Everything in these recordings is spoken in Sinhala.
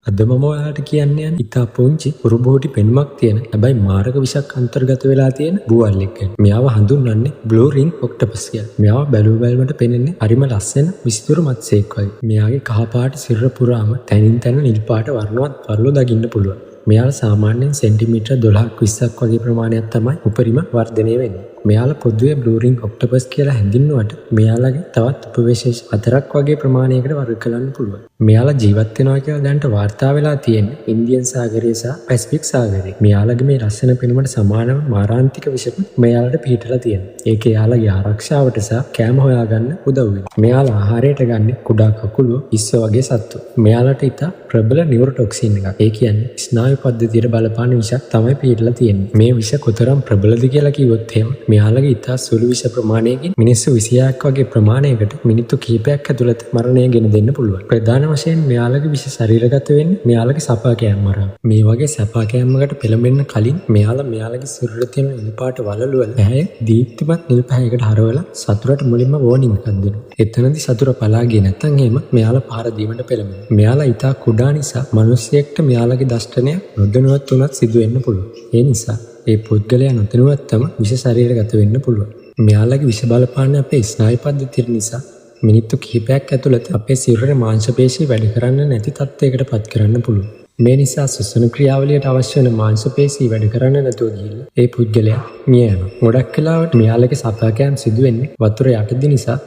අද මම ඔයාලට කියන්න යන්නේ ඉතා පුංචි උරුබෝටි පෙනුමක් තියෙන හැබැයි මාරක විෂක් අන්තර්ගත වෙලා තියෙන බූවල්ලෙක් ගැන. මෙයාව හඳුන්වන්නේ බ්ලූ රින් ඔක්ටපස් කියලා. මෙයාව බැලුවැල්මට පෙනෙන්නේ හරිම ලස්සන විසිතුරු මත්ස්‍යයෙක් වගේ. මෙයාගේ කහ පාට සිරුර පුරාම තනින් තන නිල් පාට වර්ණවත් පරලෝ දකින්න පුළුවන්. මෙයාලා සාමාන්‍යයෙන් සෙන්ටිමීටර් 12ක් 20ක් වගේ ප්‍රමාණයක් තමයි උපරිම වර්ධනය වෙන්නේ. මෙයාලා පොදුවේ බ්ලූ රින් ඔක්ටපස් කියලා හැඳින්වුවට මෙයාලගේ තවත් උපවිශේෂ 4ක් වගේ ප්‍රමාණයකට වර්ග කරන්න පුළුවන්. මෙයාලා ජීවත් වෙනවා කියලා දැනට වාර්තා වෙලා තියෙන්නේ ඉන්දියන් සාගරය සහ පැසිෆික් සාගරය. මෙයාලගේ මේ ලස්සන පෙනුමට සමානව මාරාන්තික විෂකුත් මෙයාලට පිහිටලා තියෙනවා. ඒක එයාලගේ ආරක්ෂාවට සහ කෑම හොයාගන්න උදව් වෙනවා. මෙයාලා ආහාරයට ගන්න කුඩා කකුළුව, ඉස්ස වගේ සත්තු. මෙයාලට ඉතා ප්‍රබල නියුරොටොක්සින් එකක්. ඒ කියන්නේ ස්නායු පද්ධතියට බලපාන විෂක් තමයි පිහිටලා තියෙන්නේ. මේ විෂ කොතරම් ප්‍රබලද කියලා කිව්වොත් එහෙම මෙයාලගේ ඉතා සුළු විෂ ප්‍රමාණයකින් මිනිස්සු 26ක් වගේ ප්‍රමාණයකට මිනිත්තු කිහිපයක් ඇතුළත මරණය ගෙන දෙන්න පුළුවන්. ප්‍රධාන වශයෙන් මෙයාලගේ විෂ ශරීරගත වෙන්නේ මෙයාලගේ සපා කෑම මරා. මේ වගේ සපා කෑමකට පෙළඹෙන්න කලින් මෙයාලගේ සිරුරේ තියෙන නිල් පාට වලලු වල පැහැය දීප්තිමත් නිල් පැහැයකට හරවලා සතුරට මුලින්ම වෝනින් එකක් දෙනවා. එතනදී සතුර පලා ගියේ නැත්නම් එහෙම මෙයාලා පාර දීමට පෙළඹෙනවා. මෙයාලා ඉතා කුඩා නිසා මිනිස්සෙක්ට මෙයාලගේ දෂ්ටනය නොදැනුවත් වුණත් සිදු වෙන්න පුළුවන්. ඒ නිසා ඒ පුද්ගලයා නොදැනුවත්වම විෂ ශරීරගත වෙන්න පුළුවන්. මෙයාලගේ විෂ බලපාන අපේ ස්නායු පද්ධතිය නිසා මිනිත්තු කිහිපයක් ඇතුළත අපේ සිරුරේ මාංශ පේශී වැඩ කරන්න නැති තත්ත්වයකට පත් කරන්න පුළුවන්. මේ නිසා සුසුණු ක්‍රියාවලියට අවශ්‍ය වෙන මාංශ පේශී වැඩ කරන්න නැතුව ගිහිල්ලා ඒ පුද්ගලයා මිය යනවා. ගොඩක් වෙලාවට මෙයාලගේ සපාකෑම් සිදු වෙන්නේ වතුර යටදී නිසා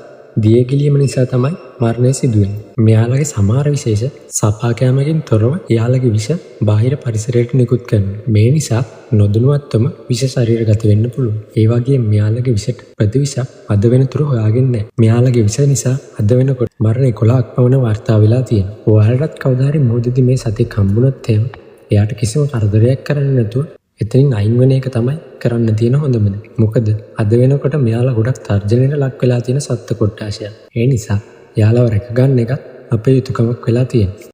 දියගිලියම නිසා තමයි මරණය සිදු වෙන්නේ. මෙයාලගේ සමහර විශේෂ සපාකෑමකින් තොරව එයාලගේ විෂ බාහිර පරිසරයට නිකුත් කරනවා. මේ නිසා නොදැනුවත්වම විෂ ශරීරගත වෙන්න පුළුවන්. ඒ වගේම මෙයාලගේ විෂට ප්‍රතිවිෂක් අද වෙනතුරු හොයාගෙන නැහැ. මෙයාලගේ විෂ නිසා අද වෙනකොට මරණ 11ක් පමණ වාර්තා වෙලා තියෙනවා. ඔයාලටත් කවදා හරි මොහොතදී මේ සතෙක් හම්බුනොත් එහෙම එයාට කිසිම කරදරයක් කරන්න නැතුව එතනින් අයින් වෙන එක තමයි කරන්න තියෙන හොඳම දේ. මොකද අද වෙනකොට මෙයාලා ගොඩක් තර්ජනයට ලක් වෙලා තියෙන සත්ත්ව කොට්ටාශයක්. ඒ නිසා යාළුවව රැක ගන්න එක අපේ යුතුයකමක් වෙලා තියෙනවා.